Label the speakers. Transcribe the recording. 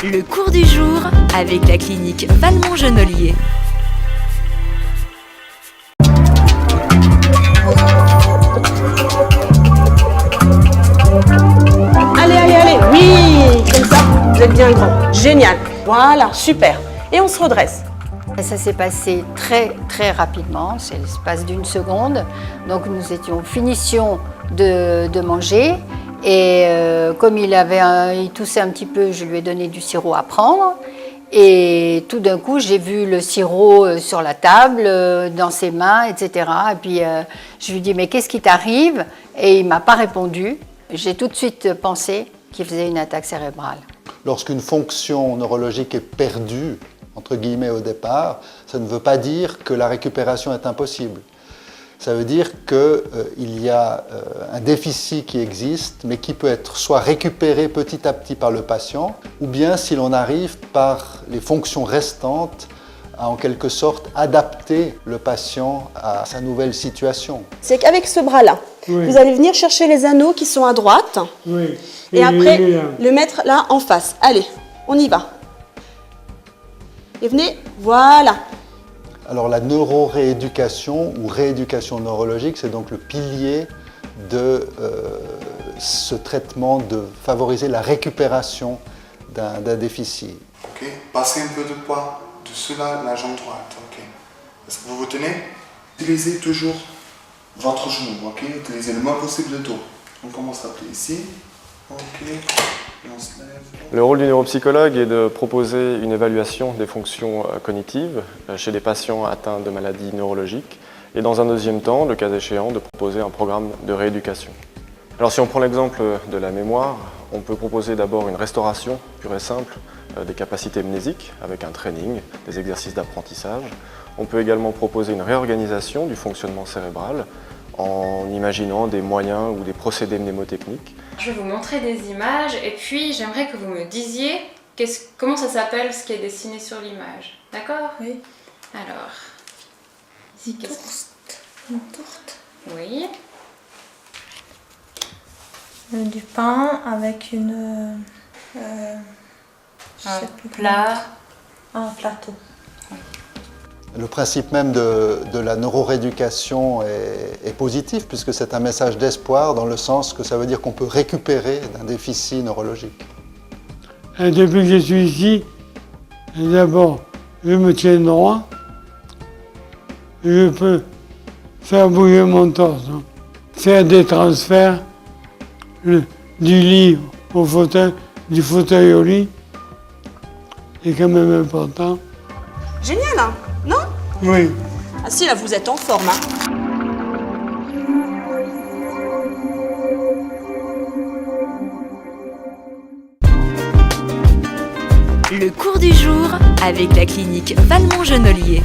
Speaker 1: Le cours du jour avec la clinique Valmont-Genolier.
Speaker 2: Allez, oui, comme ça, vous êtes bien grand. Génial, voilà, super. Et on se redresse.
Speaker 3: Ça s'est passé très rapidement, c'est l'espace d'une seconde. Donc nous finissions de manger et comme il toussait un petit peu, je lui ai donné du sirop à prendre. Et tout d'un coup, j'ai vu le sirop sur la table, dans ses mains, etc. Et puis je lui ai dit, mais qu'est-ce qui t'arrive? Et il ne m'a pas répondu. J'ai tout de suite pensé qu'il faisait une attaque cérébrale.
Speaker 4: Lorsqu'une fonction neurologique est perdue, entre guillemets au départ, ça ne veut pas dire que la récupération est impossible. Ça veut dire qu'il y a un déficit qui existe, mais qui peut être soit récupéré petit à petit par le patient, ou bien si l'on arrive par les fonctions restantes à en quelque sorte adapter le patient à sa nouvelle situation.
Speaker 2: C'est qu'avec ce bras-là, vous allez venir chercher les anneaux qui sont à droite, et après le mettre là en face. Allez, on y va. Et venez, voilà.
Speaker 4: Alors la neurorééducation ou rééducation neurologique, c'est donc le pilier de ce traitement de favoriser la récupération d'un déficit.
Speaker 5: Ok, passez un peu de poids dessus la jambe droite. Ok. Est-ce que vous vous tenez? Utilisez toujours votre genou. Ok, utilisez le moins possible le dos. On commence à plier ici. Ok. Et on se lève.
Speaker 6: Le rôle du neuropsychologue est de proposer une évaluation des fonctions cognitives chez les patients atteints de maladies neurologiques et dans un deuxième temps, le cas échéant, de proposer un programme de rééducation. Alors si on prend l'exemple de la mémoire, on peut proposer d'abord une restauration pure et simple des capacités mnésiques avec un training, des exercices d'apprentissage. On peut également proposer une réorganisation du fonctionnement cérébral en imaginant des moyens ou des procédés mnémotechniques.
Speaker 7: Je vais vous montrer des images et puis j'aimerais que vous me disiez comment ça s'appelle ce qui est dessiné sur l'image. D'accord?
Speaker 8: Oui.
Speaker 7: Alors, ici,
Speaker 8: Une tourte.
Speaker 7: Oui.
Speaker 8: Du pain avec
Speaker 7: Un plat.
Speaker 8: Un plateau.
Speaker 4: Le principe même de la neurorééducation est positif puisque c'est un message d'espoir dans le sens que ça veut dire qu'on peut récupérer d'un déficit neurologique.
Speaker 9: Et depuis que je suis ici, d'abord, je me tiens droit, je peux faire bouger mon torse, faire des transferts du lit au fauteuil, du fauteuil au lit, c'est quand même important.
Speaker 2: Génial, hein? Non?
Speaker 9: Oui.
Speaker 2: Ah si, là, vous êtes en forme, hein?
Speaker 1: Le cours du jour avec la clinique Valmont-Genolier.